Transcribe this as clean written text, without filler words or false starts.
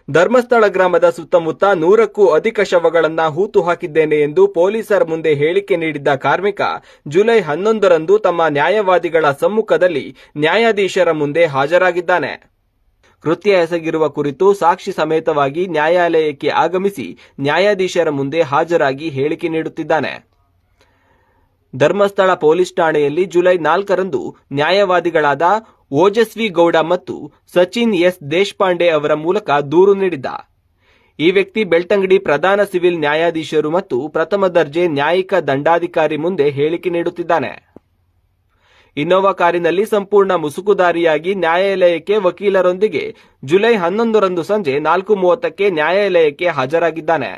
ಧರ್ಮಸ್ಥಳ ಗ್ರಾಮದ ಸುತ್ತಮುತ್ತ 100ಕ್ಕೂ ಅಧಿಕ ಶವಗಳನ್ನು ಹೂತು ಹಾಕಿದ್ದೇನೆ ಎಂದು ಪೊಲೀಸರ ಮುಂದೆ ಹೇಳಿಕೆ ನೀಡಿದ್ದ ಕಾರ್ಮಿಕ ಜುಲೈ 11ರಂದು ತಮ್ಮ ನ್ಯಾಯವಾದಿಗಳ ಸಮ್ಮುಖದಲ್ಲಿ ನ್ಯಾಯಾಧೀಶರ ಮುಂದೆ ಹಾಜರಾಗಿದ್ದಾನೆ. ಕೃತ್ಯ ಎಸಗಿರುವ ಕುರಿತು ಸಾಕ್ಷಿ ಸಮೇತವಾಗಿ ನ್ಯಾಯಾಲಯಕ್ಕೆ ಆಗಮಿಸಿ ನ್ಯಾಯಾಧೀಶರ ಮುಂದೆ ಹಾಜರಾಗಿ ಹೇಳಿಕೆ ನೀಡುತ್ತಿದ್ದಾನೆ. ಧರ್ಮಸ್ಥಳ ಪೊಲೀಸ್ ಠಾಣೆಯಲ್ಲಿ ಜುಲೈ 4ರಂದು ನ್ಯಾಯವಾದಿಗಳಾದ ಓಜಸ್ವಿ ಗೌಡ ಮತ್ತು ಸಚಿನ್ ಎಸ್ ದೇಶಪಾಂಡೆ ಅವರ ಮೂಲಕ ದೂರು ನೀಡಿದ್ದ. ಈ ವ್ಯಕ್ತಿ ಬೆಳ್ತಂಗಡಿ ಪ್ರಧಾನ ಸಿವಿಲ್ ನ್ಯಾಯಾಧೀಶರು ಮತ್ತು ಪ್ರಥಮ ದರ್ಜೆ ನ್ಯಾಯಿಕ ದಂಡಾಧಿಕಾರಿ ಮುಂದೆ ಹೇಳಿಕೆ ನೀಡುತ್ತಿದ್ದಾನೆ. ಇನ್ನೋವಾ ಕಾರಿನಲ್ಲಿ ಸಂಪೂರ್ಣ ಮುಸುಕುದಾರಿಯಾಗಿ ನ್ಯಾಯಾಲಯಕ್ಕೆ ವಕೀಲರೊಂದಿಗೆ ಜುಲೈ 11ರಂದು ಸಂಜೆ 4:30ಕ್ಕೆ ನ್ಯಾಯಾಲಯಕ್ಕೆ ಹಾಜರಾಗಿದ್ದಾನೆ.